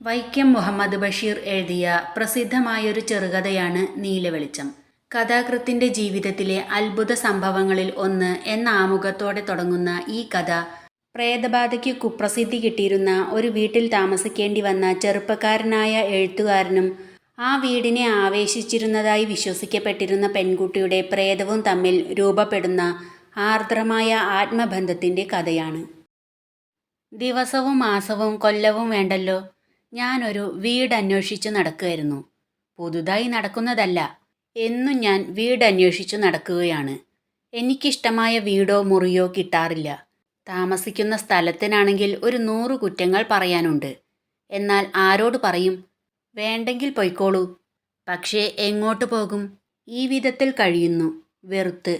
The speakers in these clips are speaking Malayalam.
വൈക്കം മുഹമ്മദ് ബഷീർ എഴുതിയ പ്രസിദ്ധമായൊരു ചെറുകഥയാണ് നീലവെളിച്ചം. കഥാകൃത്തിന്റെ ജീവിതത്തിലെ അത്ഭുത സംഭവങ്ങളിൽ ഒന്ന് എന്ന ആമുഖത്തോടെ തുടങ്ങുന്ന ഈ കഥ, പ്രേതബാധയ്ക്ക് കുപ്രസിദ്ധി കിട്ടിയിരുന്ന ഒരു വീട്ടിൽ താമസിക്കേണ്ടി വന്ന ചെറുപ്പക്കാരനായ എഴുത്തുകാരനും ആ വീടിനെ ആവേശിച്ചിരുന്നതായി വിശ്വസിക്കപ്പെട്ടിരുന്ന പെൺകുട്ടിയുടെ പ്രേതവും തമ്മിൽ രൂപപ്പെടുന്ന ആർദ്രമായ ആത്മബന്ധത്തിന്റെ കഥയാണ്. ദിവസവും മാസവും കൊല്ലവും വേണ്ടല്ലോ, ഞാനൊരു വീടന്വേഷിച്ചു നടക്കുകയായിരുന്നു. പുതുതായി നടക്കുന്നതല്ല, എന്നും ഞാൻ വീടന്വേഷിച്ചു നടക്കുകയാണ്. എനിക്കിഷ്ടമായ വീടോ മുറിയോ കിട്ടാറില്ല. താമസിക്കുന്ന സ്ഥലത്തിനാണെങ്കിൽ ഒരു 100 കുറ്റങ്ങൾ പറയാനുണ്ട്. എന്നാൽ ആരോട് പറയും? വേണ്ടെങ്കിൽ പൊയ്ക്കോളൂ. പക്ഷേ എങ്ങോട്ട് പോകും? ഈ വിധത്തിൽ കഴിയുന്നു, വെറുത്ത്.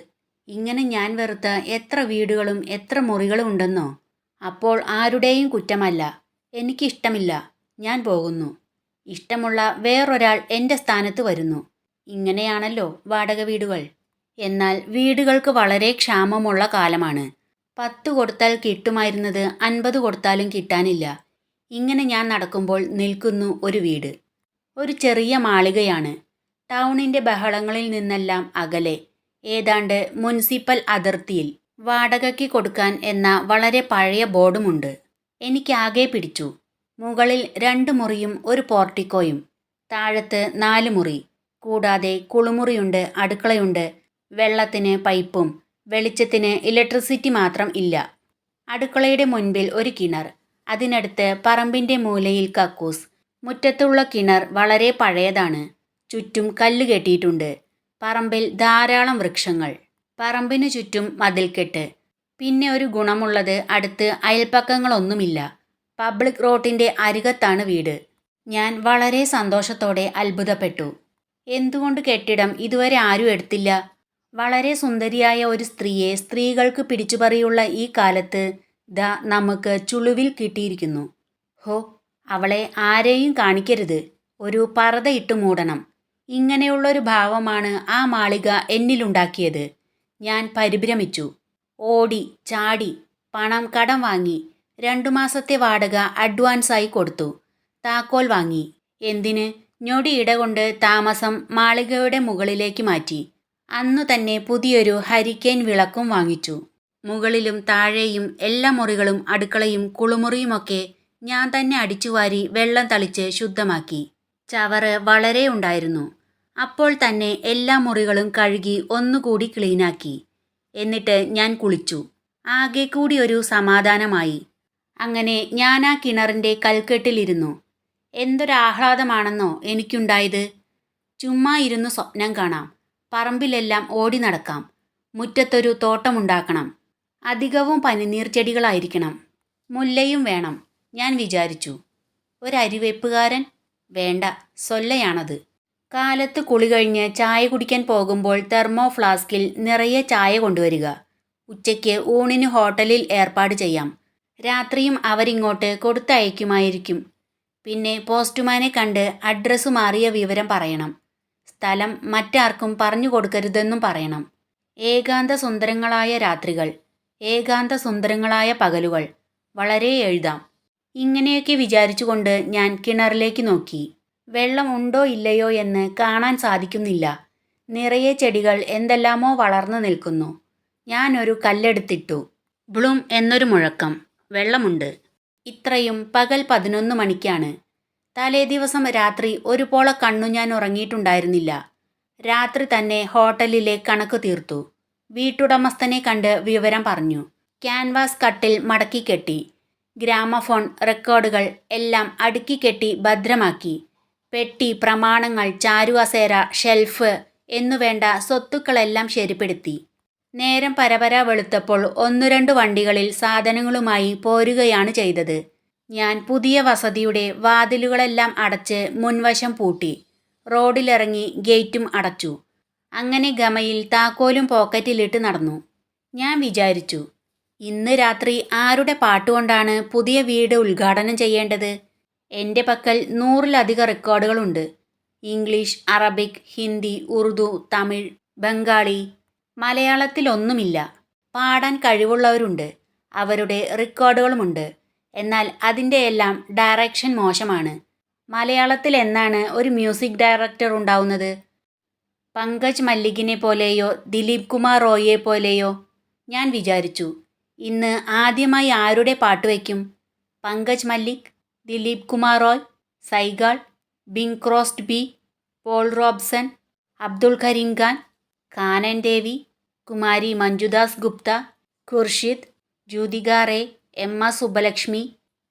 ഇങ്ങനെ ഞാൻ വെറുത്ത എത്ര വീടുകളും എത്ര മുറികളും ഉണ്ടെന്നോ? അപ്പോൾ ആരുടെയും കുറ്റമല്ല. എനിക്കിഷ്ടമില്ല, ഞാൻ പോകുന്നു. ഇഷ്ടമുള്ള വേറൊരാൾ എൻ്റെ സ്ഥാനത്ത് വരുന്നു. ഇങ്ങനെയാണല്ലോ വാടക വീടുകൾ. എന്നാൽ വീടുകൾക്ക് വളരെ ക്ഷാമമുള്ള കാലമാണ്. 10 കൊടുത്താൽ കിട്ടുമായിരുന്നത് 50 കൊടുത്താലും കിട്ടാനില്ല. ഇങ്ങനെ ഞാൻ നടക്കുമ്പോൾ നിൽക്കുന്നു ഒരു വീട്. ഒരു ചെറിയ മാളികയാണ്. ടൗണിൻ്റെ ബഹളങ്ങളിൽ നിന്നെല്ലാം അകലെ, ഏതാണ്ട് മുനിസിപ്പൽ അതിർത്തിയിൽ. വാടകയ്ക്ക് കൊടുക്കാൻ എന്ന വളരെ പഴയ ബോർഡുമുണ്ട്. എനിക്കാകെ പിടിച്ചു. മുകളിൽ 2 മുറിയും ഒരു പോർട്ടിക്കോയും, താഴത്ത് 4 മുറി. കൂടാതെ കുളിമുറിയുണ്ട്, അടുക്കളയുണ്ട്. വെള്ളത്തിന് പൈപ്പും വെളിച്ചത്തിന് ഇലക്ട്രിസിറ്റി മാത്രം ഇല്ല. അടുക്കളയുടെ മുൻപിൽ ഒരു കിണർ, അതിനടുത്ത് പറമ്പിൻ്റെ മൂലയിൽ കക്കൂസ്. മുറ്റത്തുള്ള കിണർ വളരെ പഴയതാണ്. ചുറ്റും കല്ല് കെട്ടിയിട്ടുണ്ട്. പറമ്പിൽ ധാരാളം വൃക്ഷങ്ങൾ. പറമ്പിനു ചുറ്റും മതിൽക്കെട്ട്. പിന്നെ ഒരു ഗുണമുള്ളത്, അടുത്ത് അയൽപ്പക്കങ്ങളൊന്നുമില്ല. പബ്ലിക് റോഡിൻ്റെ അരികത്താണ് വീട്. ഞാൻ വളരെ സന്തോഷത്തോടെ അത്ഭുതപ്പെട്ടു. എന്തുകൊണ്ട് കെട്ടിടം ഇതുവരെ ആരും എടുത്തില്ല? വളരെ സുന്ദരിയായ ഒരു സ്ത്രീയെ സ്ത്രീകൾക്ക് പിടിച്ചുപറിയുള്ള ഈ കാലത്ത് ദാ നമുക്ക് ചുളുവിൽ കിട്ടിയിരിക്കുന്നു. ഹോ, അവളെ ആരെയും കാണിക്കരുത്. ഒരു പർദ്ദയിട്ട് മൂടണം. ഇങ്ങനെയുള്ളൊരു ഭാവമാണ് ആ മാളിക എന്നിലുണ്ടാക്കിയത്. ഞാൻ പരിഭ്രമിച്ചു. ഓടി ചാടി പണം കടം വാങ്ങി 2 മാസത്തെ വാടക അഡ്വാൻസായി കൊടുത്തു. താക്കോൽ വാങ്ങി. എന്തിന്? ഞൊടിയിട കൊണ്ട് താമസം മാളികയുടെ മുകളിലേക്ക് മാറ്റി. അന്നു തന്നെ പുതിയൊരു ഹരിക്കെയിൻ വിളക്കും വാങ്ങിച്ചു. മുകളിലും താഴെയും എല്ലാ മുറികളും അടുക്കളയും കുളിമുറിയുമൊക്കെ ഞാൻ തന്നെ അടിച്ചുവാരി വെള്ളം തളിച്ച് ശുദ്ധമാക്കി. ചവറ് വളരെ ഉണ്ടായിരുന്നു. അപ്പോൾ തന്നെ എല്ലാ മുറികളും കഴുകി ഒന്നുകൂടി ക്ലീനാക്കി. എന്നിട്ട് ഞാൻ കുളിച്ചു. ആകെ കൂടി ഒരു സമാധാനമായി. അങ്ങനെ ഞാൻ ആ കിണറിൻ്റെ കൽക്കെട്ടിലിരുന്നു. എന്തൊരാഹ്ലാദമാണെന്നോ എനിക്കുണ്ടായത്. ചുമ്മാ ഇരുന്നു സ്വപ്നം കാണാം. പറമ്പിലെല്ലാം ഓടി നടക്കാം. മുറ്റത്തൊരു തോട്ടമുണ്ടാക്കണം. അധികവും പനിനീർ ചെടികളായിരിക്കണം. മുല്ലയും വേണം, ഞാൻ വിചാരിച്ചു. ഒരരിവെപ്പുകാരൻ? വേണ്ട, സൊല്ലയാണത്. കാലത്ത് കുളി കഴിഞ്ഞ് ചായ കുടിക്കാൻ പോകുമ്പോൾ തെർമോ ഫ്ലാസ്കിൽ നിറയെ ചായ കൊണ്ടുവരിക. ഉച്ചയ്ക്ക് ഊണിന് ഹോട്ടലിൽ ഏർപ്പാട് ചെയ്യാം. രാത്രിയും അവരിങ്ങോട്ട് കൊടുത്തയക്കുമായിരിക്കും. പിന്നെ പോസ്റ്റ്മാനെ കണ്ട് അഡ്രസ്സ് മാറിയ വിവരം പറയണം. സ്ഥലം മറ്റാർക്കും പറഞ്ഞു കൊടുക്കരുതെന്നും പറയണം. ഏകാന്ത സുന്ദരങ്ങളായ രാത്രികൾ, ഏകാന്ത സുന്ദരങ്ങളായ പകലുകൾ. വളരെ എഴുതാം. ഇങ്ങനെയൊക്കെ വിചാരിച്ചുകൊണ്ട് ഞാൻ കിണറിലേക്ക് നോക്കി. വെള്ളം ഉണ്ടോ ഇല്ലയോ എന്ന് കാണാൻ സാധിക്കുന്നില്ല. നിറയെ ചെടികൾ എന്തെല്ലാമോ വളർന്നു നിൽക്കുന്നു. ഞാനൊരു കല്ലെടുത്തിട്ടു. ബ്ലൂം എന്നൊരു മുഴക്കം. വെള്ളമുണ്ട്. ഇത്രയും പകൽ 11 മണിക്കാണ്. തലേദിവസം രാത്രി ഒരു പോള കണ്ണു ഞാൻ ഉറങ്ങിയിട്ടുണ്ടായിരുന്നില്ല. രാത്രി തന്നെ ഹോട്ടലിലെ കണക്ക് തീർത്തു. വീട്ടുടമസ്ഥനെ കണ്ട് വിവരം പറഞ്ഞു. ക്യാൻവാസ് കട്ടിൽ മടക്കി കെട്ടി. ഗ്രാമഫോൺ റെക്കോർഡുകൾ എല്ലാം അടുക്കി കെട്ടി ഭദ്രമാക്കി. പെട്ടി, പ്രമാണങ്ങൾ, ചാരുകസേര, ഷെൽഫ് എന്നുവേണ്ട സ്വത്തുക്കളെല്ലാം ശരിപ്പെടുത്തി. നേരം പരപര വെളുത്തപ്പോൾ 1-2 വണ്ടികളിൽ സാധനങ്ങളുമായി പോരുകയാണ് ചെയ്തത്. ഞാൻ പുതിയ വസതിയുടെ വാതിലുകളെല്ലാം അടച്ച് മുൻവശം പൂട്ടി. റോഡിലിറങ്ങി ഗേറ്റും അടച്ചു. അങ്ങനെ ഗമയിൽ താക്കോലും പോക്കറ്റിലിട്ട് നടന്നു. ഞാൻ വിചാരിച്ചു, ഇന്ന് രാത്രി ആരുടെ പാട്ടുകൊണ്ടാണ് പുതിയ വീട് ഉദ്ഘാടനം ചെയ്യേണ്ടത്? എൻ്റെ പക്കൽ 100-ലധികം റെക്കോർഡുകളുണ്ട്. English, Arabic, Hindi, Urdu, Tamil, Bengali. മലയാളത്തിലൊന്നുമില്ല. പാടാൻ കഴിവുള്ളവരുണ്ട്. അവരുടെ റെക്കോർഡുകളുമുണ്ട്. എന്നാൽ അതിൻ്റെയെല്ലാം ഡയറക്ഷൻ മോശമാണ്. മലയാളത്തിൽ എന്നാണ് ഒരു മ്യൂസിക് ഡയറക്ടർ ഉണ്ടാവുന്നത്? പങ്കജ് മല്ലികിനെ പോലെയോ ദിലീപ് കുമാർ റോയിയെ പോലെയോ? ഞാൻ വിചാരിച്ചു, ഇന്ന് ആദ്യമായി ആരുടെ പാട്ട് വയ്ക്കും? Pankaj Mullick, Dilip Kumar Roy, Saigal, Bing Crosby, Paul Robeson, Abdul Karim Khan, Kanan Devi, Kumari Manjudas Gupta, Khurshid, Jyotika Ray, M Subbulakshmi,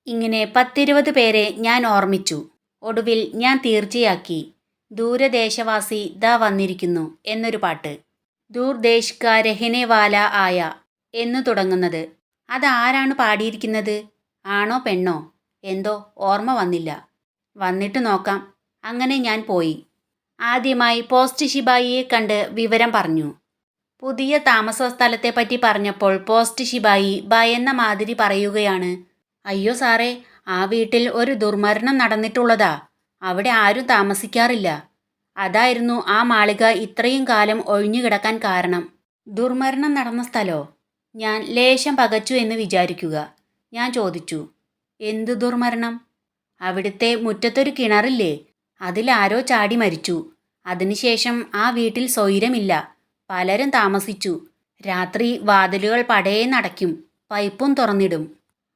ഇങ്ങനെ 10-20 പേരെ ഞാൻ ഓർമ്മിച്ചു. ഒടുവിൽ ഞാൻ തീർച്ചയാക്കി, ദൂരദേശവാസി ദാ വന്നിരിക്കുന്നു എന്നൊരു പാട്ട്. ദൂർദേശ് കാ രഹനെ വാല ആയ എന്നു തുടങ്ങുന്നത്. അതാരാണ് പാടിയിരിക്കുന്നത്? ആണോ പെണ്ണോ? എന്തോ ഓർമ്മ വന്നില്ല. വന്നിട്ട് നോക്കാം. അങ്ങനെ ഞാൻ പോയി. ആദ്യമായി പോസ്റ്റ് ശിപായിയെ കണ്ട് വിവരം പറഞ്ഞു. പുതിയ താമസ സ്ഥലത്തെപ്പറ്റി പറഞ്ഞപ്പോൾ പോസ്റ്റ് ശിപായി ഭയന്ന മാതിരി പറയുകയാണ്, അയ്യോ സാറേ, ആ വീട്ടിൽ ഒരു ദുർമരണം നടന്നിട്ടുള്ളതാ. അവിടെ ആരും താമസിക്കാറില്ല. അതായിരുന്നു ആ മാളിക ഇത്രയും കാലം ഒഴിഞ്ഞു കിടക്കാൻ കാരണം. ദുർമരണം നടന്ന സ്ഥലോ? ഞാൻ ലേശം പകച്ചു എന്ന് വിചാരിക്കുക. ഞാൻ ചോദിച്ചു, എന്ത് ദുർമരണം? അവിടുത്തെ മുറ്റത്തൊരു കിണറില്ലേ, അതിലാരോ ചാടി മരിച്ചു. അതിനുശേഷം ആ വീട്ടിൽ സ്വൈരമില്ല. പലരും താമസിച്ചു. രാത്രി വാതിലുകൾ പടേന്നടയ്ക്കും, പൈപ്പും തുറന്നിടും.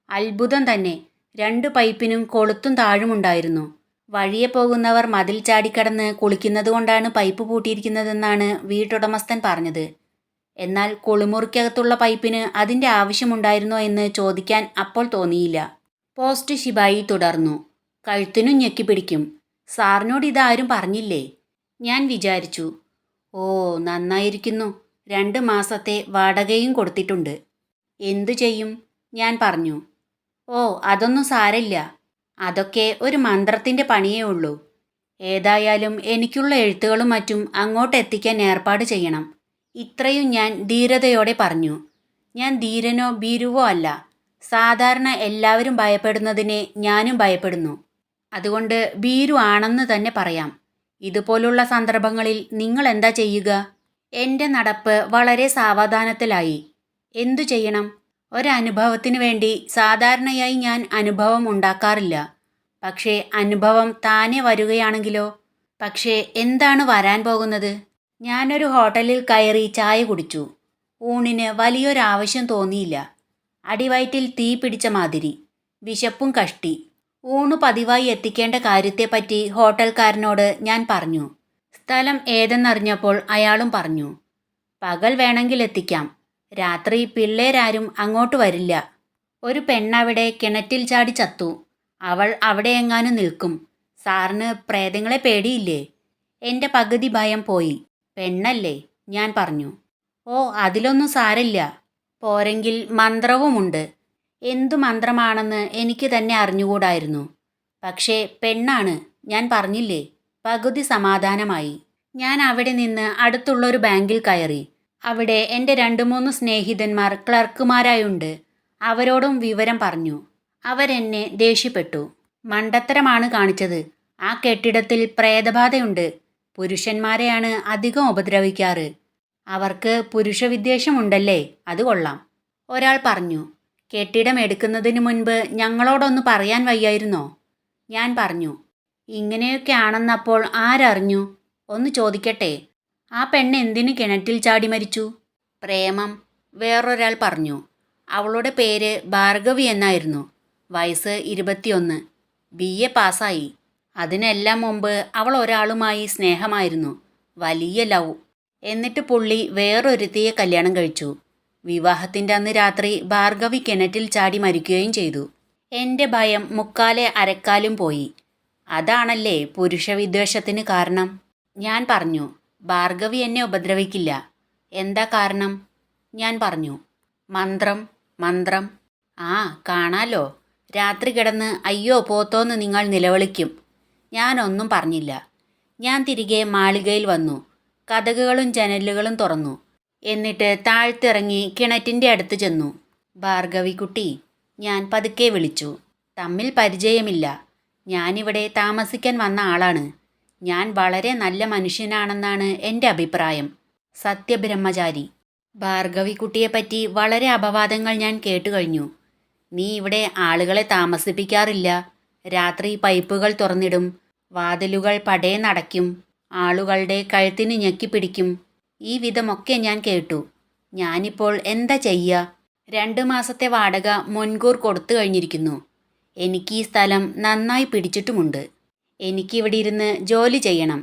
അത്ഭുതം തന്നെ. 2 പൈപ്പിനും കൊളുത്തും താഴുമുണ്ടായിരുന്നു. വഴിയെ പോകുന്നവർ മതിൽ ചാടിക്കടന്ന് കുളിക്കുന്നതുകൊണ്ടാണ് പൈപ്പ് പൂട്ടിയിരിക്കുന്നതെന്നാണ് വീട്ടുടമസ്ഥൻ പറഞ്ഞത്. എന്നാൽ കുളിമുറിക്കകത്തുള്ള പൈപ്പിന് അതിൻ്റെ ആവശ്യമുണ്ടായിരുന്നോ എന്ന് ചോദിക്കാൻ അപ്പോൾ തോന്നിയില്ല. പോസ്റ്റ് ശിപായി തുടർന്നു, കഴുത്തിനും ഞെക്കിപ്പിടിക്കും. സാറിനോട് ഇതാരും പറഞ്ഞില്ലേ? ഞാൻ വിചാരിച്ചു, ഓ നന്നായിരിക്കുന്നു, 2 മാസത്തെ വാടകയും കൊടുത്തിട്ടുണ്ട്. എന്തു ചെയ്യും? ഞാൻ പറഞ്ഞു. ഓ അതൊന്നും സാരമില്ല, അതൊക്കെ ഒരു മന്ത്രത്തിൻ്റെ പണിയേ ഉള്ളൂ. ഏതായാലും എനിക്കുള്ള എഴുത്തുകളും മറ്റും അങ്ങോട്ട് എത്തിക്കാൻ ഏർപ്പാട് ചെയ്യണം. ഇത്രയും ഞാൻ ധീരതയോടെ പറഞ്ഞു. ഞാൻ ധീരനോ ഭീരുവോ അല്ല. സാധാരണ എല്ലാവരും ഭയപ്പെടുന്നതിനെ ഞാനും ഭയപ്പെടുന്നു. അതുകൊണ്ട് ഭീരു ആണെന്ന് തന്നെ പറയാം. ഇതുപോലുള്ള സന്ദർഭങ്ങളിൽ നിങ്ങൾ എന്താ ചെയ്യുക? എൻ്റെ നടപ്പ് വളരെ സാവധാനത്തിലായി. എന്തു ചെയ്യണം? ഒരനുഭവത്തിന് വേണ്ടി സാധാരണയായി ഞാൻ അനുഭവം ഉണ്ടാക്കാറില്ല. പക്ഷേ അനുഭവം താനെ വരികയാണെങ്കിലോ? പക്ഷേ എന്താണ് വരാൻ പോകുന്നത്? ഞാനൊരു ഹോട്ടലിൽ കയറി ചായ കുടിച്ചു. ഊണിന് വലിയൊരാവശ്യം തോന്നിയില്ല. അടിവയറ്റിൽ തീ പിടിച്ച മാതിരി. വിശപ്പും കഷ്ടി. ഊണ് പതിവായി എത്തിക്കേണ്ട കാര്യത്തെപ്പറ്റി ഹോട്ടൽക്കാരനോട് ഞാൻ പറഞ്ഞു. സ്ഥലം ഏതെന്നറിഞ്ഞപ്പോൾ അയാളും പറഞ്ഞു, പകൽ വേണമെങ്കിൽ എത്തിക്കാം. രാത്രി പിള്ളേരാരും അങ്ങോട്ട് വരില്ല. ഒരു പെണ്ണവിടെ കിണറ്റിൽ ചാടി ചത്തു. അവൾ അവിടെ എങ്ങാനും നിൽക്കും. സാറിന് പ്രേതങ്ങളെ പേടിയില്ലേ? എൻ്റെ പകുതി ഭയം പോയി. പെണ്ണല്ലേ? ഞാൻ പറഞ്ഞു. ഓ അതിലൊന്നും സാരില്ല. പോരെങ്കിൽ മന്ത്രവുമുണ്ട്. എന്തു മന്ത്രമാണെന്ന് എനിക്ക് തന്നെ അറിഞ്ഞുകൂടായിരുന്നു. പക്ഷേ പെണ്ണാണ്, ഞാൻ പറഞ്ഞില്ലേ. പകുതി സമാധാനമായി. ഞാൻ അവിടെ നിന്ന് അടുത്തുള്ളൊരു ബാങ്കിൽ കയറി. അവിടെ എൻ്റെ 2-3 സ്നേഹിതന്മാർ ക്ലർക്കുമാരായുണ്ട്. അവരോടും വിവരം പറഞ്ഞു. അവരെന്നെ ദേഷ്യപ്പെട്ടു. മണ്ടത്തരമാണ് കാണിച്ചത്. ആ കെട്ടിടത്തിൽ പ്രേതബാധയുണ്ട്. പുരുഷന്മാരെയാണ് അധികം ഉപദ്രവിക്കാറ്. അവർക്ക് പുരുഷവിദ്വേഷമുണ്ടല്ലേ, അത് കൊള്ളാം. ഒരാൾ പറഞ്ഞു, കെട്ടിടം എടുക്കുന്നതിന് മുൻപ് ഞങ്ങളോടൊന്ന് പറയാൻ വയ്യായിരുന്നോ? ഞാൻ പറഞ്ഞു, ഇങ്ങനെയൊക്കെ ആണെന്നപ്പോൾ ആരറിഞ്ഞു? ഒന്ന് ചോദിക്കട്ടെ, ആ പെണ്ണ് എന്തിനു കിണറ്റിൽ ചാടി മരിച്ചു? പ്രേമം, വേറൊരാൾ പറഞ്ഞു. അവളുടെ പേര് ഭാർഗവി എന്നായിരുന്നു. വയസ്സ് 21. BA പാസ്സായി. അതിനെല്ലാം മുമ്പ് അവൾ ഒരാളുമായി സ്നേഹമായിരുന്നു. വലിയ ലവ്. എന്നിട്ട് പുള്ളി വേറൊരുത്തിയെ കല്യാണം കഴിച്ചു. വിവാഹത്തിൻ്റെ അന്ന് രാത്രി ഭാർഗവി കിണറ്റിൽ ചാടി മരിക്കുകയും ചെയ്തു. എൻ്റെ ഭയം മുക്കാലെ അരക്കാലും പോയി. അതാണല്ലേ പുരുഷവിദ്വേഷത്തിന് കാരണം? ഞാൻ പറഞ്ഞു, ഭാർഗവി എന്നെ ഉപദ്രവിക്കില്ല. എന്താ കാരണം? ഞാൻ പറഞ്ഞു, മന്ത്രം. മന്ത്രം? ആ കാണാലോ. രാത്രി കിടന്ന് അയ്യോ പോത്തോന്ന് നിങ്ങൾ നിലവിളിക്കും. ഞാനൊന്നും പറഞ്ഞില്ല. ഞാൻ തിരികെ മാളികയിൽ വന്നു. കതകുകളും ജനലുകളും തുറന്നു. എന്നിട്ട് താഴ്ത്തിറങ്ങി കിണറ്റിൻ്റെ അടുത്ത് ചെന്നു. ഭാർഗവിക്കുട്ടി, ഞാൻ പതുക്കെ വിളിച്ചു. തമ്മിൽ പരിചയമില്ല. ഞാനിവിടെ താമസിക്കാൻ വന്ന ആളാണ്. ഞാൻ വളരെ നല്ല മനുഷ്യനാണെന്നാണ് എൻ്റെ അഭിപ്രായം. സത്യബ്രഹ്മചാരി. ഭാർഗവിക്കുട്ടിയെപ്പറ്റി വളരെ അപവാദങ്ങൾ ഞാൻ കേട്ടുകഴിഞ്ഞു. നീ ഇവിടെ ആളുകളെ താമസിപ്പിക്കാറില്ല. രാത്രി പൈപ്പുകൾ തുറന്നിടും, വാതിലുകൾ പടേന്നടയ്ക്കും, ആളുകളുടെ കഴുത്തിന് ഞെക്കിപ്പിടിക്കും. ഈ വിധമൊക്കെ ഞാൻ കേട്ടു. ഞാനിപ്പോൾ എന്താ ചെയ്യുക? 2 മാസത്തെ വാടക മുൻകൂർ കൊടുത്തു കഴിഞ്ഞിരിക്കുന്നു. എനിക്ക് ഈ സ്ഥലം നന്നായി പിടിച്ചിട്ടുമുണ്ട്. എനിക്കിവിടെ ഇരുന്ന് ജോലി ചെയ്യണം.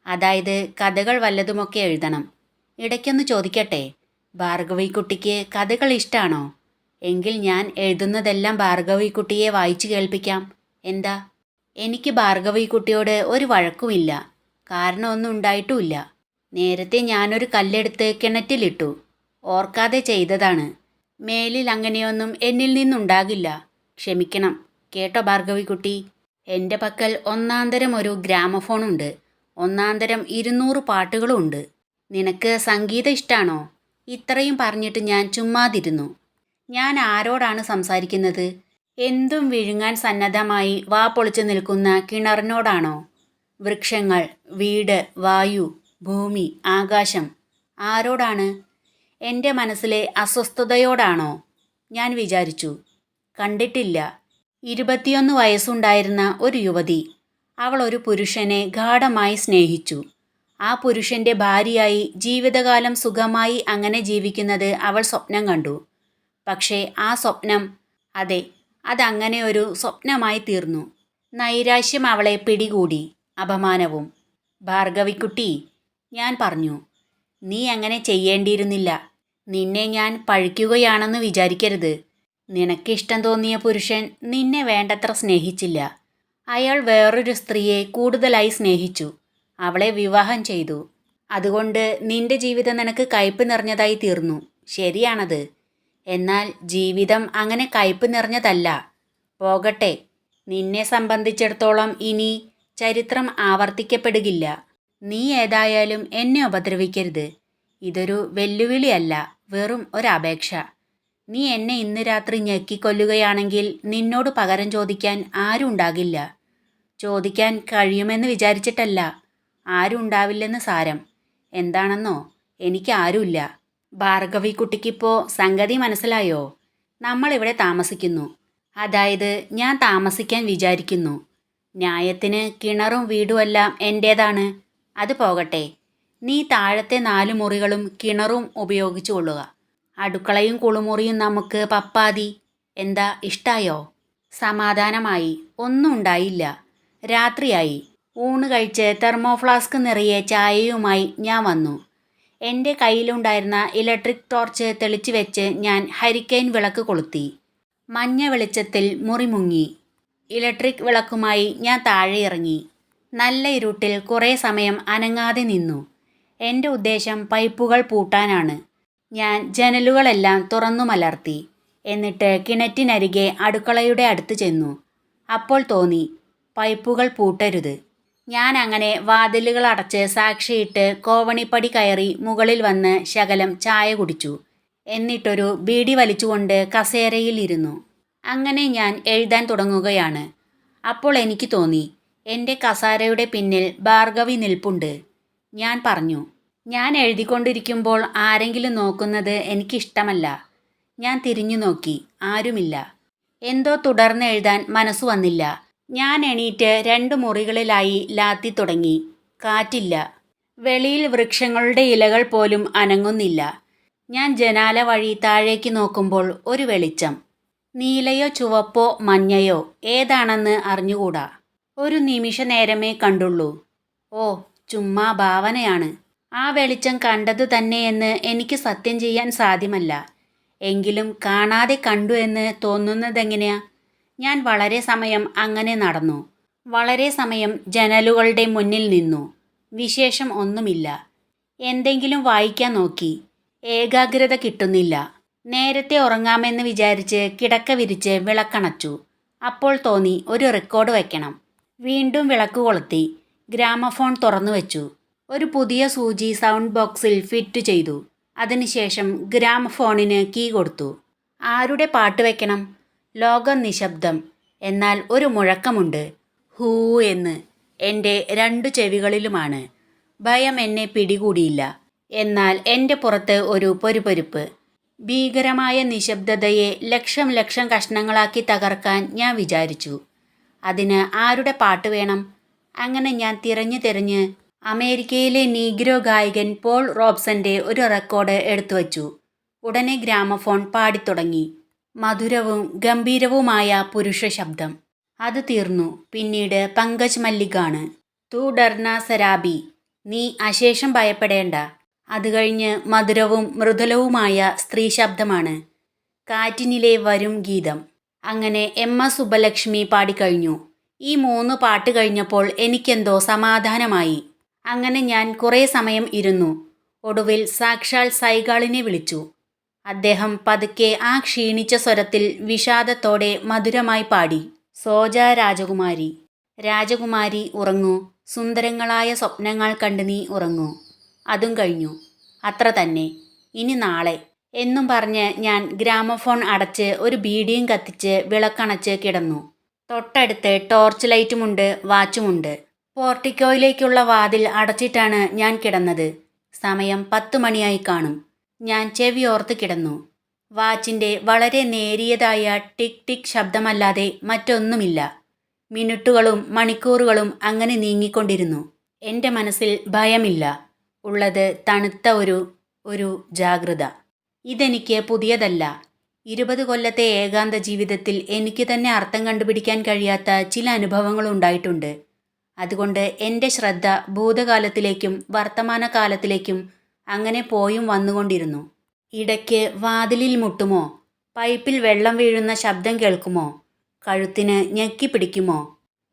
അതായത് കഥകൾ വല്ലതുമൊക്കെ എഴുതണം. ഇടയ്ക്കൊന്ന് ചോദിക്കട്ടെ, ഭാർഗവിക്കുട്ടിക്ക് കഥകൾ ഇഷ്ടമാണോ? എങ്കിൽ ഞാൻ എഴുതുന്നതെല്ലാം ഭാർഗവിക്കുട്ടിയെ വായിച്ചു കേൾപ്പിക്കാം. എന്താ? എനിക്ക് ഭാർഗവിക്കുട്ടിയോട് ഒരു വഴക്കുമില്ല. കാരണമൊന്നും ഉണ്ടായിട്ടുമില്ല. നേരത്തെ ഞാനൊരു കല്ലെടുത്ത് കിണറ്റിലിട്ടു. ഓർക്കാതെ ചെയ്തതാണ്. മേലിൽ അങ്ങനെയൊന്നും എന്നിൽ നിന്നുണ്ടാകില്ല. ക്ഷമിക്കണം കേട്ടോ ഭാർഗവിക്കുട്ടി. എൻ്റെ പക്കൽ ഒന്നാന്തരം ഒരു ഗ്രാമഫോണുണ്ട്. ഒന്നാന്തരം 200 പാട്ടുകളും ഉണ്ട്. നിനക്ക് സംഗീതം ഇഷ്ടാണോ? ഇത്രയും പറഞ്ഞിട്ട് ഞാൻ ചുമ്മാതിരുന്നു. ഞാൻ ആരോടാണ് സംസാരിക്കുന്നത്? എന്തും വിഴുങ്ങാൻ സന്നദ്ധമായി വാ പൊളിച്ചു നിൽക്കുന്ന കിണറിനോടാണോ? വൃക്ഷങ്ങൾ, വീട്, വായു, ഭൂമി, ആകാശം, ആരോടാണ്? എൻ്റെ മനസ്സിലെ അസ്വസ്ഥതയോടാണോ? ഞാൻ വിചാരിച്ചു. കണ്ടിട്ടില്ല. 21 വയസ്സുണ്ടായിരുന്ന ഒരു യുവതി. അവൾ ഒരു പുരുഷനെ ഗാഢമായി സ്നേഹിച്ചു. ആ പുരുഷൻ്റെ ഭാര്യയായി ജീവിതകാലം സുഖമായി അങ്ങനെ ജീവിക്കുന്നത് അവൾ സ്വപ്നം കണ്ടു. പക്ഷേ ആ സ്വപ്നം, അതെ, അതങ്ങനെ ഒരു സ്വപ്നമായി തീർന്നു. നൈരാശ്യം അവളെ പിടികൂടി, അപമാനവും. ഭാർഗവിക്കുട്ടി, ഞാൻ പറഞ്ഞു, നീ അങ്ങനെ ചെയ്യേണ്ടിയിരുന്നില്ല. നിന്നെ ഞാൻ പഴിക്കുകയാണെന്ന് വിചാരിക്കരുത്. നിനക്കിഷ്ടം തോന്നിയ പുരുഷൻ നിന്നെ വേണ്ടത്ര സ്നേഹിച്ചില്ല. അയാൾ വേറൊരു സ്ത്രീയെ കൂടുതലായി സ്നേഹിച്ചു. അവളെ വിവാഹം ചെയ്തു. അതുകൊണ്ട് നിന്റെ ജീവിതം നിനക്ക് കയ്പ് നിറഞ്ഞതായി തീർന്നു. ശരിയാണത്. എന്നാൽ ജീവിതം അങ്ങനെ കയ്പ് നിറഞ്ഞതല്ല. പോകട്ടെ, നിന്നെ സംബന്ധിച്ചിടത്തോളം ഇനി ചരിത്രം ആവർത്തിക്കപ്പെടുകില്ല. നീ ഏതായാലും എന്നെ ഉപദ്രവിക്കരുത്. ഇതൊരു വെല്ലുവിളിയല്ല, വെറും ഒരപേക്ഷ. നീ എന്നെ ഇന്ന് രാത്രി ഞെക്കിക്കൊല്ലുകയാണെങ്കിൽ നിന്നോട് പകരം ചോദിക്കാൻ ആരും ഉണ്ടാകില്ല. ചോദിക്കാൻ കഴിയുമെന്ന് വിചാരിച്ചിട്ടല്ല, ആരും ഉണ്ടാവില്ലെന്ന് സാരം. എന്താണെന്നോ, എനിക്ക് ആരുമില്ല. ഭാർഗവിക്കുട്ടിക്കിപ്പോൾ സംഗതി മനസ്സിലായോ? നമ്മളിവിടെ താമസിക്കുന്നു. അതായത് ഞാൻ താമസിക്കാൻ വിചാരിക്കുന്നു. ന്യായത്തിന് കിണറും വീടുമെല്ലാം എൻ്റേതാണ്. അത് പോകട്ടെ, നീ താഴത്തെ 4 മുറികളും കിണറും ഉപയോഗിച്ചു കൊള്ളുക. അടുക്കളയും കുളിമുറിയും നമുക്ക് പപ്പാതി. എന്താ, ഇഷ്ടായോ? സമാധാനമായി. ഒന്നും ഉണ്ടായില്ല. രാത്രിയായി. ഊണ് കഴിച്ച് തെർമോഫ്ലാസ്ക് നിറയെ ചായയുമായി ഞാൻ വന്നു. എൻ്റെ കയ്യിലുണ്ടായിരുന്ന ഇലക്ട്രിക് ടോർച്ച് തെളിച്ചു വെച്ച് ഞാൻ ഹരിക്കെയിൻ വിളക്ക് കൊളുത്തി. മഞ്ഞ വെളിച്ചത്തിൽ മുറി മുങ്ങി. ഇലക്ട്രിക് വിളക്കുമായി ഞാൻ താഴെ ഇറങ്ങി. നല്ല ഇരുട്ടിൽ കുറേ സമയം അനങ്ങാതെ നിന്നു. എൻ്റെ ഉദ്ദേശം പൈപ്പുകൾ പൂട്ടാനാണ്. ഞാൻ ജനലുകളെല്ലാം തുറന്നു മലർത്തി. എന്നിട്ട് കിണറ്റിനരികെ അടുക്കളയുടെ അടുത്ത് ചെന്നു. അപ്പോൾ തോന്നി, പൈപ്പുകൾ പൂട്ടരുത്. ഞാൻ അങ്ങനെ വാതിലുകൾ അടച്ച് സാക്ഷിയിട്ട് കോവണിപ്പടി കയറി മുകളിൽ വന്ന് ശകലം ചായ കുടിച്ചു. എന്നിട്ടൊരു ബീഡി വലിച്ചുകൊണ്ട് കസേരയിൽ ഇരുന്നു. അങ്ങനെ ഞാൻ എഴുതാൻ തുടങ്ങുകയാണ്. അപ്പോൾ എനിക്ക് തോന്നി, എൻ്റെ കസേരയുടെ പിന്നിൽ ഭാർഗവി നിൽപ്പുണ്ട്. ഞാൻ പറഞ്ഞു, ഞാൻ എഴുതിക്കൊണ്ടിരിക്കുമ്പോൾ ആരെങ്കിലും നോക്കുന്നത് എനിക്കിഷ്ടമല്ല. ഞാൻ തിരിഞ്ഞു നോക്കി. ആരുമില്ല. എന്തോ തുടർന്ന് എഴുതാൻ മനസ്സു വന്നില്ല. ഞാൻ എണീറ്റ് 2 മുറികളിലായി ലാത്തി തുടങ്ങി. കാറ്റില്ല. വെളിയിൽ വൃക്ഷങ്ങളുടെ ഇലകൾ പോലും അനങ്ങുന്നില്ല. ഞാൻ ജനാല വഴി താഴേക്ക് നോക്കുമ്പോൾ ഒരു വെളിച്ചം. നീലയോ ചുവപ്പോ മഞ്ഞയോ ഏതാണെന്ന് അറിഞ്ഞുകൂടാ. ഒരു നിമിഷ നേരമേ കണ്ടുള്ളൂ. ഓ, ചുമ്മാ ഭാവനയാണ്. ആ വെളിച്ചം കണ്ടത് തന്നെയെന്ന് എനിക്ക് സത്യം ചെയ്യാൻ സാധ്യമല്ല. എങ്കിലും കാണാതെ കണ്ടു എന്ന് തോന്നുന്നതെങ്ങനെയാ? ഞാൻ വളരെ സമയം അങ്ങനെ നടന്നു. വളരെ സമയം ജനലുകളുടെ മുന്നിൽ നിന്നു. വിശേഷം ഒന്നുമില്ല. എന്തെങ്കിലും വായിക്കാൻ നോക്കി. ഏകാഗ്രത കിട്ടുന്നില്ല. നേരത്തെ ഉറങ്ങാമെന്ന് വിചാരിച്ച് കിടക്ക വിരിച്ച് വിളക്കണച്ചു. അപ്പോൾ തോന്നി ഒരു റെക്കോർഡ് വയ്ക്കണം. വീണ്ടും വിളക്ക് കൊളുത്തി. ഗ്രാമഫോൺ തുറന്നു വെച്ചു. ഒരു പുതിയ സൂചി സൗണ്ട് ബോക്സിൽ ഫിറ്റ് ചെയ്തു. അതിനുശേഷം ഗ്രാമഫോണിന് കീ കൊടുത്തു. ആരുടെ പാട്ട് വയ്ക്കണം? ലോകം നിശബ്ദം. എന്നാൽ ഒരു മുഴക്കമുണ്ട്. ഹൂ എന്ന്. എൻ്റെ 2 ചെവികളിലുമാണ്. ഭയം എന്നെ പിടികൂടിയില്ല. എന്നാൽ എൻ്റെ പുറത്ത് ഒരു പൊരുപൊരുപ്പ്. ഭീകരമായ നിശബ്ദതയെ ലക്ഷം ലക്ഷം കഷ്ണങ്ങളാക്കി തകർക്കാൻ ഞാൻ വിചാരിച്ചു. അതിന് ആരുടെ പാട്ട് വേണം? അങ്ങനെ ഞാൻ തിരഞ്ഞ് അമേരിക്കയിലെ നീഗ്രോ ഗായകൻ പോൾ റോബ്സന്റെ ഒരു റെക്കോർഡ് എടുത്തു വച്ചു. ഉടനെ ഗ്രാമഫോൺ പാടിത്തുടങ്ങി. മധുരവും ഗംഭീരവുമായ പുരുഷ ശബ്ദം. അത് തീർന്നു. പിന്നീട് പങ്കജ് മല്ലികാണ്. തൂ ഡർന സരാബി, നീ അശേഷം ഭയപ്പെടേണ്ട. അത് കഴിഞ്ഞ് മധുരവും മൃദുലവുമായ സ്ത്രീ ശബ്ദമാണ്. കാറ്റിനിലെ വരും ഗീതം. അങ്ങനെ എം.എസ്. സുബ്ബലക്ഷ്മി പാടിക്കഴിഞ്ഞു. ഈ 3 പാട്ട് കഴിഞ്ഞപ്പോൾ എനിക്കെന്തോ സമാധാനമായി. അങ്ങനെ ഞാൻ കുറേ സമയം ഇരുന്നു. ഒടുവിൽ സാക്ഷാൽ സൈഗാളിനെ വിളിച്ചു. അദ്ദേഹം പതുക്കെ ആ ക്ഷീണിച്ച സ്വരത്തിൽ വിഷാദത്തോടെ മധുരമായി പാടി. സോജ രാജകുമാരി, രാജകുമാരി ഉറങ്ങൂ, സുന്ദരങ്ങളായ സ്വപ്നങ്ങൾ കണ്ട് നീ ഉറങ്ങൂ. അതും കഴിഞ്ഞു. അത്ര തന്നെ. ഇനി നാളെ എന്നും പറഞ്ഞ് ഞാൻ ഗ്രാമഫോൺ അടച്ച് ഒരു ബീഡിയും കത്തിച്ച് വിളക്കണച്ച് കിടന്നു. തൊട്ടടുത്ത് ടോർച്ച് ലൈറ്റുമുണ്ട്, വാച്ചുമുണ്ട്. പോർട്ടിക്കോയിലേക്കുള്ള വാതിൽ അടച്ചിട്ടാണ് ഞാൻ കിടന്നത്. സമയം 10 മണിയായി കാണും. ഞാൻ ചെവിയോർത്ത് കിടന്നു. വാച്ചിൻ്റെ വളരെ നേരിയതായ ടിക് ടിക് ശബ്ദമല്ലാതെ മറ്റൊന്നുമില്ല. മിനിറ്റുകളും മണിക്കൂറുകളും അങ്ങനെ നീങ്ങിക്കൊണ്ടിരുന്നു. എൻ്റെ മനസ്സിൽ ഭയമില്ല. ഉള്ളത് തണുത്ത ഒരു ജാഗ്രത. ഇതെനിക്ക് പുതിയതല്ല. 20 കൊല്ലത്തെ ഏകാന്ത ജീവിതത്തിൽ എനിക്ക് തന്നെ അർത്ഥം കണ്ടുപിടിക്കാൻ കഴിയാത്ത ചില അനുഭവങ്ങളുണ്ടായിട്ടുണ്ട്. അതുകൊണ്ട് എൻ്റെ ശ്രദ്ധ ഭൂതകാലത്തിലേക്കും വർത്തമാനകാലത്തിലേക്കും അങ്ങനെ പോയും വന്നുകൊണ്ടിരുന്നു. ഇടയ്ക്ക് വാതിലിൽ മുട്ടുമോ, പൈപ്പിൽ വെള്ളം വീഴുന്ന ശബ്ദം കേൾക്കുമോ, കഴുത്തിന് ഞെക്കി പിടിക്കുമോ?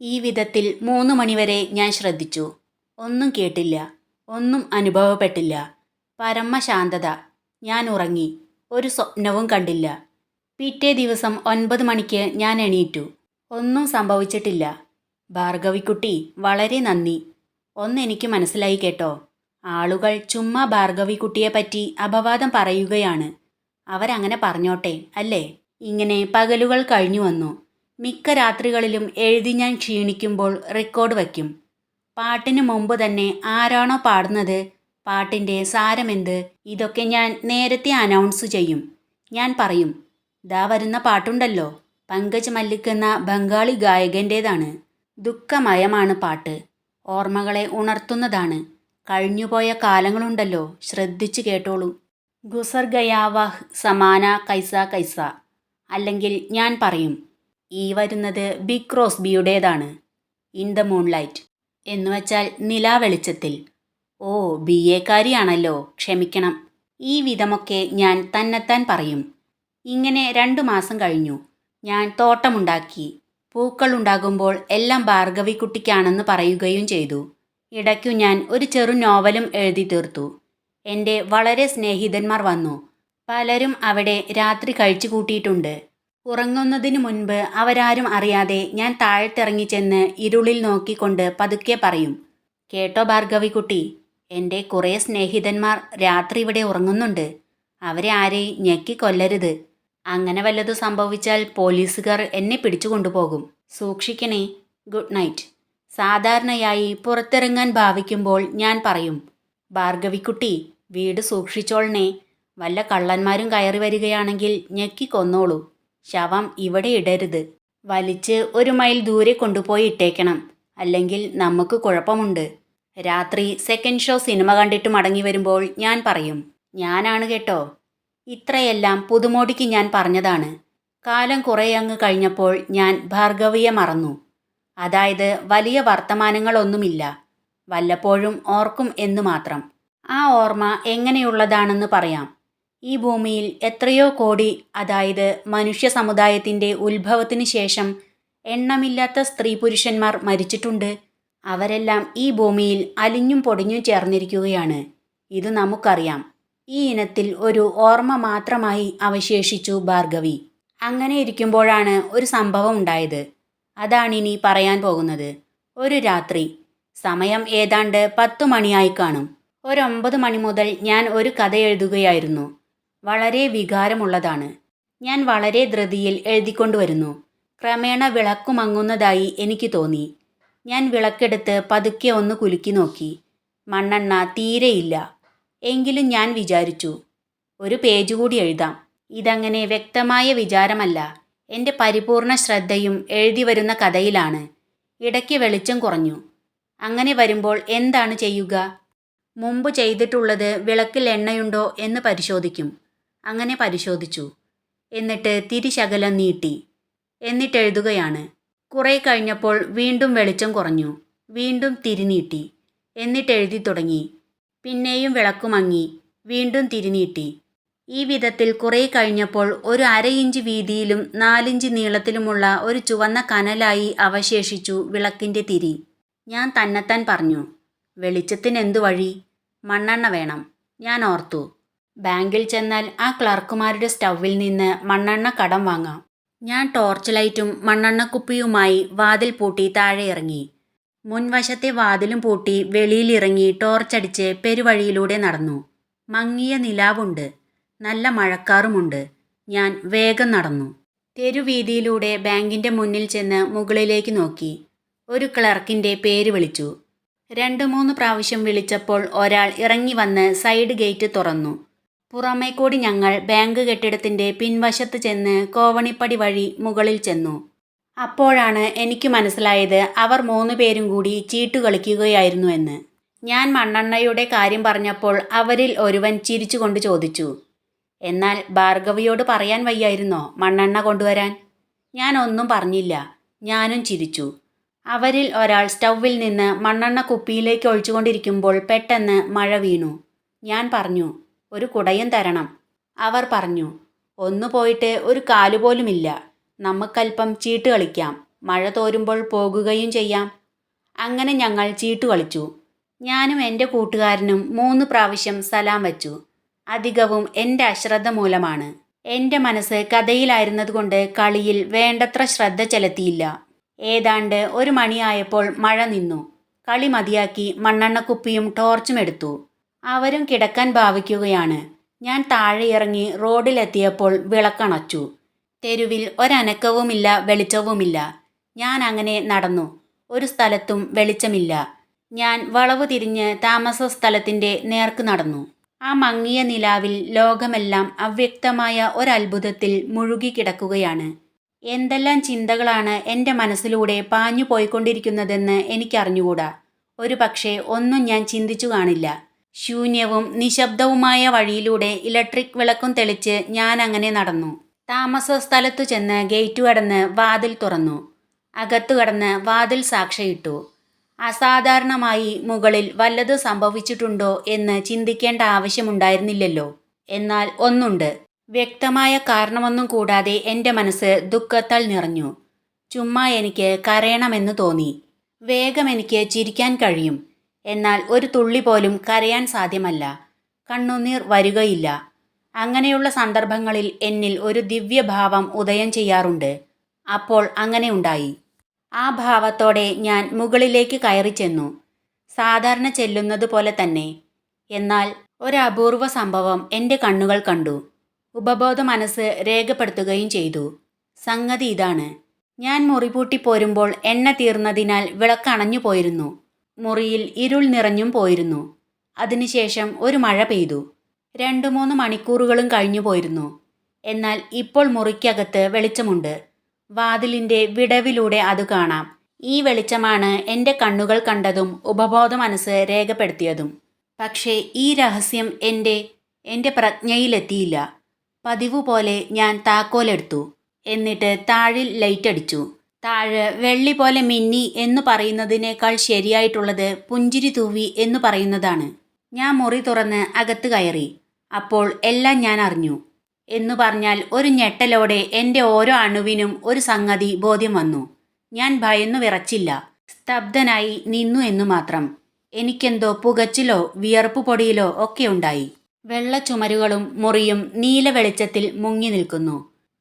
ഈ വിധത്തിൽ 3 മണിവരെ ഞാൻ ശ്രദ്ധിച്ചു. ഒന്നും കേട്ടില്ല, ഒന്നും അനുഭവപ്പെട്ടില്ല. പരമശാന്തത. ഞാൻ ഉറങ്ങി. ഒരു സ്വപ്നവും കണ്ടില്ല. പിറ്റേ ദിവസം 9 മണിക്ക് ഞാൻ എണീറ്റു. ഒന്നും സംഭവിച്ചിട്ടില്ല. ഭാർഗവിക്കുട്ടി, വളരെ നന്ദി. ഒന്നെനിക്ക് മനസ്സിലായി കേട്ടോ. ആളുകൾ ചുമ്മാ ഭാർഗവിക്കുട്ടിയെപ്പറ്റി അപവാദം പറയുകയാണ്. അവരങ്ങനെ പറഞ്ഞോട്ടെ, അല്ലേ? ഇങ്ങനെ പകലുകൾ കഴിഞ്ഞു വന്നു. മിക്ക രാത്രികളിലും എഴുതി ഞാൻ ക്ഷീണിക്കുമ്പോൾ റെക്കോർഡ് വയ്ക്കും. പാട്ടിന് മുമ്പ് തന്നെ ആരാണോ പാടുന്നത്, പാട്ടിൻ്റെ സാരമെന്ത്, ഇതൊക്കെ ഞാൻ നേരത്തെ അനൗൺസ് ചെയ്യും. ഞാൻ പറയും, ദാ വരുന്ന പാട്ടുണ്ടല്ലോ, പങ്കജ് മല്ലിക് എന്ന ബംഗാളി ഗായകൻ്റേതാണ്. ദുഃഖമയമാണ് പാട്ട്. ഓർമ്മകളെ ഉണർത്തുന്നതാണ്. കഴിഞ്ഞുപോയ കാലങ്ങളുണ്ടല്ലോ, ശ്രദ്ധിച്ചു കേട്ടോളൂ. ഗുസർ ഗയാ വഹ് സമാന കൈസ കൈസ. അല്ലെങ്കിൽ ഞാൻ പറയും, ഈ വരുന്നത് ബിഗ് ക്രോസ്ബിയുടേതാണ്. ഇൻ ദ മൂൺലൈറ്റ് എന്നുവച്ചാൽ നിലാവെളിച്ചത്തിൽ. ഓ, BA-കാരിയാണല്ലോ, ക്ഷമിക്കണം. ഈ വിധമൊക്കെ ഞാൻ തന്നെത്താൻ പറയും. ഇങ്ങനെ 2 മാസം കഴിഞ്ഞു. ഞാൻ തോട്ടമുണ്ടാക്കി. പൂക്കളുണ്ടാകുമ്പോൾ എല്ലാം ഭാർഗവിക്കുട്ടിക്കാണെന്ന് പറയുകയും ചെയ്തു. ഇടയ്ക്കു ഞാൻ ഒരു ചെറു നോവലും എഴുതി തീർത്തു. എൻ്റെ വളരെ സ്നേഹിതന്മാർ വന്നു. പലരും അവിടെ രാത്രി കഴിച്ചു കൂട്ടിയിട്ടുണ്ട്. ഉറങ്ങുന്നതിനു മുൻപ് അവരാരും അറിയാതെ ഞാൻ താഴത്തിറങ്ങി ചെന്ന് ഇരുളിൽ നോക്കിക്കൊണ്ട് പതുക്കെ പറയും, കേട്ടോ ഭാർഗവിക്കുട്ടി, എൻ്റെ കുറേ സ്നേഹിതന്മാർ രാത്രി ഇവിടെ ഉറങ്ങുന്നുണ്ട്. അവരെ ആരെയും ഞെക്കിക്കൊല്ലരുത്. അങ്ങനെ വല്ലതും സംഭവിച്ചാൽ പോലീസുകാർ എന്നെ പിടിച്ചു കൊണ്ടുപോകും. സൂക്ഷിക്കണേ. Good night. സാധാരണയായി പുറത്തിറങ്ങാൻ ഭാവിക്കുമ്പോൾ ഞാൻ പറയും, ഭാർഗവിക്കുട്ടി, വീട് സൂക്ഷിച്ചോളണേ. വല്ല കള്ളന്മാരും കയറി വരികയാണെങ്കിൽ ഞെക്കിക്കൊന്നോളൂ. ശവം ഇവിടെ ഇടരുത്. വലിച്ച് 1 മൈൽ ദൂരെ കൊണ്ടുപോയി ഇട്ടേക്കണം. അല്ലെങ്കിൽ നമുക്ക് കുഴപ്പമുണ്ട്. രാത്രി സെക്കൻഡ് ഷോ സിനിമ കണ്ടിട്ട് മടങ്ങി വരുമ്പോൾ ഞാൻ പറയും, ഞാനാണ് കേട്ടോ. ഇത്രയെല്ലാം പുതുമോടിക്ക് ഞാൻ പറഞ്ഞതാണ്. കാലം കുറേയങ്ങ് കഴിഞ്ഞപ്പോൾ ഞാൻ ഭാർഗവിയെ മറന്നു. അതായത് വലിയ വർത്തമാനങ്ങളൊന്നുമില്ല. വല്ലപ്പോഴും ഓർക്കും എന്നു മാത്രം. ആ ഓർമ്മ എങ്ങനെയുള്ളതാണെന്ന് പറയാം. ഈ ഭൂമിയിൽ എത്രയോ കോടി, അതായത് മനുഷ്യ സമുദായത്തിൻ്റെ ഉത്ഭവത്തിന് ശേഷം എണ്ണമില്ലാത്ത സ്ത്രീ പുരുഷന്മാർ മരിച്ചിട്ടുണ്ട്. അവരെല്ലാം ഈ ഭൂമിയിൽ അലിഞ്ഞും പൊടിഞ്ഞും ചേർന്നിരിക്കുകയാണ്. ഇത് നമുക്കറിയാം. ഈ ഇനത്തിൽ ഒരു ഓർമ്മ മാത്രമായി അവശേഷിച്ചു ഭാർഗവി. അങ്ങനെ ഇരിക്കുമ്പോഴാണ് ഒരു സംഭവം ഉണ്ടായത്. അതാണിനി പറയാൻ പോകുന്നത്. ഒരു രാത്രി, സമയം ഏതാണ്ട് 10 മണിയായി കാണും. ഒരു 9 മണി മുതൽ ഞാൻ ഒരു കഥ എഴുതുകയായിരുന്നു. വളരെ വികാരമുള്ളതാണ്. ഞാൻ വളരെ ധൃതിയിൽ എഴുതിക്കൊണ്ടുവരുന്നു. ക്രമേണ വിളക്കുമങ്ങുന്നതായി എനിക്ക് തോന്നി. ഞാൻ വിളക്കെടുത്ത് പതുക്കെ ഒന്ന് കുലുക്കി നോക്കി. മണ്ണെണ്ണ തീരെയില്ല. എങ്കിലും ഞാൻ വിചാരിച്ചു, ഒരു പേജ് കൂടി എഴുതാം. ഇതങ്ങനെ വ്യക്തമായ വിചാരമല്ല. എൻ്റെ പരിപൂർണ ശ്രദ്ധയും എഴുതി വരുന്ന കഥയിലാണ്. ഇടയ്ക്ക് വെളിച്ചം കുറഞ്ഞു. അങ്ങനെ വരുമ്പോൾ എന്താണ് ചെയ്യുക? മുമ്പ് ചെയ്തിട്ടുള്ളത് വിളക്കിൽ എണ്ണയുണ്ടോ എന്ന് പരിശോധിക്കും. അങ്ങനെ പരിശോധിച്ചു. എന്നിട്ട് തിരിശകലം നീട്ടി. എന്നിട്ടെഴുതുകയാണ്. കുറെ കഴിഞ്ഞപ്പോൾ വീണ്ടും വെളിച്ചം കുറഞ്ഞു. വീണ്ടും തിരിനീട്ടി. എന്നിട്ടെഴുതി തുടങ്ങി. പിന്നെയും വിളക്കുമങ്ങി. വീണ്ടും തിരിനീട്ടി. ഈ വിധത്തിൽ കുറെ കഴിഞ്ഞപ്പോൾ ഒരു 1/2 ഇഞ്ച് വീതിയിലും 4 ഇഞ്ച് നീളത്തിലുമുള്ള ഒരു ചുവന്ന കനലായി അവശേഷിച്ചു വിളക്കിൻ്റെ തിരി. ഞാൻ തന്നെത്താൻ പറഞ്ഞു, വെളിച്ചത്തിനെന്തു വഴി? മണ്ണെണ്ണ വേണം. ഞാൻ ഓർത്തു, ബാങ്കിൽ ചെന്നാൽ ആ ക്ലർക്കുമാരുടെ സ്റ്റൗവിൽ നിന്ന് മണ്ണെണ്ണ കടം വാങ്ങാം. ഞാൻ ടോർച്ച് ലൈറ്റും മണ്ണെണ്ണക്കുപ്പിയുമായി വാതിൽ പൂട്ടി താഴെ ഇറങ്ങി. മുൻവശത്തെ വാതിലും പൂട്ടി വെളിയിലിറങ്ങി ടോർച്ചടിച്ച് പെരുവഴിയിലൂടെ നടന്നു. മങ്ങിയ നിലാവുണ്ട്. നല്ല മഴക്കാറുമുണ്ട്. ഞാൻ വേഗം നടന്നു. തെരുവീതിയിലൂടെ ബാങ്കിൻ്റെ മുന്നിൽ ചെന്ന് മുകളിലേക്ക് നോക്കി. ഒരു ക്ലർക്കിൻ്റെ പേര് വിളിച്ചു. 2-3 പ്രാവശ്യം വിളിച്ചപ്പോൾ ഒരാൾ ഇറങ്ങി വന്ന് സൈഡ് ഗേറ്റ് തുറന്നു. പുറമേ കൂടി ഞങ്ങൾ ബാങ്ക് കെട്ടിടത്തിൻ്റെ പിൻവശത്ത് ചെന്ന് കോവണിപ്പടി വഴി മുകളിൽ ചെന്നു. അപ്പോഴാണ് എനിക്ക് മനസ്സിലായത് അവർ 3 പേരും കൂടി ചീട്ടു കളിക്കുകയായിരുന്നു എന്ന്. ഞാൻ മണ്ണെണ്ണയുടെ കാര്യം പറഞ്ഞപ്പോൾ അവരിൽ ഒരുവൻ ചിരിച്ചുകൊണ്ട് ചോദിച്ചു, എന്നാൽ ഭാർഗവിയോട് പറയാൻ വയ്യായിരുന്നോ മണ്ണെണ്ണ കൊണ്ടുവരാൻ? ഞാൻ ഒന്നും പറഞ്ഞില്ല. ഞാനും ചിരിച്ചു. അവരിൽ ഒരാൾ സ്റ്റൗവിൽ നിന്ന് മണ്ണെണ്ണ കുപ്പിയിലേക്ക് ഒഴിച്ചുകൊണ്ടിരിക്കുമ്പോൾ പെട്ടെന്ന് മഴ വീണു. ഞാൻ പറഞ്ഞു, ഒരു കുടയും തരണം. അവർ പറഞ്ഞു, ഒന്ന് പോയിട്ട് ഒരു കാലുപോലുമില്ല. നമുക്കല്പം ചീട്ട് കളിക്കാം. മഴ തോരുമ്പോൾ പോകുകയും ചെയ്യാം. അങ്ങനെ ഞങ്ങൾ ചീട്ടു കളിച്ചു. ഞാനും എൻ്റെ കൂട്ടുകാരനും 3 പ്രാവശ്യം സലാം വച്ചു. അധികവും എൻ്റെ അശ്രദ്ധ മൂലമാണ്. എൻ്റെ മനസ്സ് കഥയിലായിരുന്നതുകൊണ്ട് കളിയിൽ വേണ്ടത്ര ശ്രദ്ധ ചെലുത്തിയില്ല. ഏതാണ്ട് 1 മണിയായപ്പോൾ മഴ നിന്നു. കളി മതിയാക്കി മണ്ണെണ്ണക്കുപ്പിയും ടോർച്ചും എടുത്തു. അവരും കിടക്കാൻ ഭാവിക്കുകയാണ്. ഞാൻ താഴെ ഇറങ്ങി റോഡിലെത്തിയപ്പോൾ വിളക്കണച്ചു. തെരുവിൽ ഒരനക്കവുമില്ല, വെളിച്ചവുമില്ല. ഞാൻ അങ്ങനെ നടന്നു. ഒരു സ്ഥലത്തും വെളിച്ചമില്ല. ഞാൻ വളവ് തിരിഞ്ഞ് താമസ സ്ഥലത്തിൻ്റെ നേർക്ക് നടന്നു. ആ മങ്ങിയ നിലാവിൽ ലോകമെല്ലാം അവ്യക്തമായ ഒരത്ഭുതത്തിൽ മുഴുകിക്കിടക്കുകയാണ്. എന്തെല്ലാം ചിന്തകളാണ് എൻ്റെ മനസ്സിലൂടെ പാഞ്ഞു പോയിക്കൊണ്ടിരിക്കുന്നതെന്ന് എനിക്കറിഞ്ഞുകൂടാ. ഒരു പക്ഷേ ഒന്നും ഞാൻ ചിന്തിച്ചു കാണില്ല. ശൂന്യവും നിശബ്ദവുമായ വഴിയിലൂടെ ഇലക്ട്രിക് വിളക്കും തെളിച്ച് ഞാൻ അങ്ങനെ നടന്നു. താമസ സ്ഥലത്തു ചെന്ന് ഗേറ്റ് കടന്ന് വാതിൽ തുറന്നു. അകത്തു കടന്ന് വാതിൽ സാക്ഷിയിട്ടു. അസാധാരണമായി മുകളിൽ വല്ലത് സംഭവിച്ചിട്ടുണ്ടോ എന്ന് ചിന്തിക്കേണ്ട ആവശ്യമുണ്ടായിരുന്നില്ലല്ലോ. എന്നാൽ ഒന്നുണ്ട്. വ്യക്തമായ കാരണമൊന്നും കൂടാതെ എൻ്റെ മനസ്സ് ദുഃഖത്താൽ നിറഞ്ഞു. ചുമ്മാ എനിക്ക് കരയണമെന്ന് തോന്നി. വേഗം എനിക്ക് ചിരിക്കാൻ കഴിയും. എന്നാൽ ഒരു തുള്ളി പോലും കരയാൻ സാധ്യമല്ല. കണ്ണുനീർ വരികയില്ല. അങ്ങനെയുള്ള സന്ദർഭങ്ങളിൽ എന്നിൽ ഒരു ദിവ്യഭാവം ഉദയം ചെയ്യാറുണ്ട്. അപ്പോൾ അങ്ങനെ ഉണ്ടായി. ആ ഭാവത്തോടെ ഞാൻ മുകളിലേക്ക് കയറി ചെന്നു. സാധാരണ ചെല്ലുന്നത് പോലെ തന്നെ. എന്നാൽ ഒരപൂർവ സംഭവം എൻ്റെ കണ്ണുകൾ കണ്ടു. ഉപബോധ മനസ്സ് രേഖപ്പെടുത്തുകയും ചെയ്തു. സംഗതി ഇതാണ്. ഞാൻ മുറി പൂട്ടി പോരുമ്പോൾ എണ്ണ തീർന്നതിനാൽ വിളക്കണഞ്ഞു പോയിരുന്നു. മുറിയിൽ ഇരുൾ നിറഞ്ഞും പോയിരുന്നു. അതിനുശേഷം ഒരു മഴ പെയ്തു. 2-3 മണിക്കൂറുകളും കഴിഞ്ഞു പോയിരുന്നു. എന്നാൽ ഇപ്പോൾ മുറിക്കകത്ത് വെളിച്ചമുണ്ട്. വാതിലിൻ്റെ വിടവിലൂടെ അത് കാണാം. ഈ വെളിച്ചമാണ് എൻ്റെ കണ്ണുകൾ കണ്ടതും ഉപബോധ മനസ്സ് രേഖപ്പെടുത്തിയതും. പക്ഷേ ഈ രഹസ്യം എൻ്റെ പ്രജ്ഞയിലെത്തിയില്ല. പതിവ് പോലെ ഞാൻ താക്കോലെടുത്തു. എന്നിട്ട് താഴിൽ ലൈറ്റടിച്ചു. താഴെ വെള്ളി പോലെ മിന്നി എന്ന് പറയുന്നതിനേക്കാൾ ശരിയായിട്ടുള്ളത് പുഞ്ചിരി തൂവി എന്ന് പറയുന്നതാണ്. ഞാൻ മുറി തുറന്ന് അകത്ത് കയറി. അപ്പോൾ എല്ലാം ഞാൻ അറിഞ്ഞു. എന്നു പറഞ്ഞാൽ ഒരു ഞെട്ടലോടെ എൻ്റെ ഓരോ അണുവിനും ഒരു സംഗതി ബോധ്യം വന്നു. ഞാൻ ഭയന്നു വിറച്ചില്ല. സ്തബ്ധനായി നിന്നു എന്നു മാത്രം. എനിക്കെന്തോ പുകച്ചിലോ വിയർപ്പ് പൊടിയിലോ ഒക്കെ ഉണ്ടായി. വെള്ള ചുമരുകളും മുറിയും നീല വെളിച്ചത്തിൽ മുങ്ങി നിൽക്കുന്നു.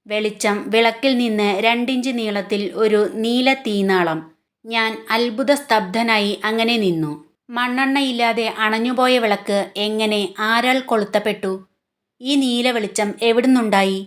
വെളിച്ചം വിളക്കിൽ നിന്ന് 2 ഇഞ്ച് നീളത്തിൽ ഒരു നീല തീനാളം. ഞാൻ അത്ഭുത സ്തബ്ധനായി അങ്ങനെ നിന്നു. മണ്ണെണ്ണയില്ലാതെ അണഞ്ഞുപോയ വിളക്ക് എങ്ങനെ ആരാൽ കൊളുത്തപ്പെട്ടു? ഈ നീല വെളിച്ചം എവിടുന്നുണ്ടായി?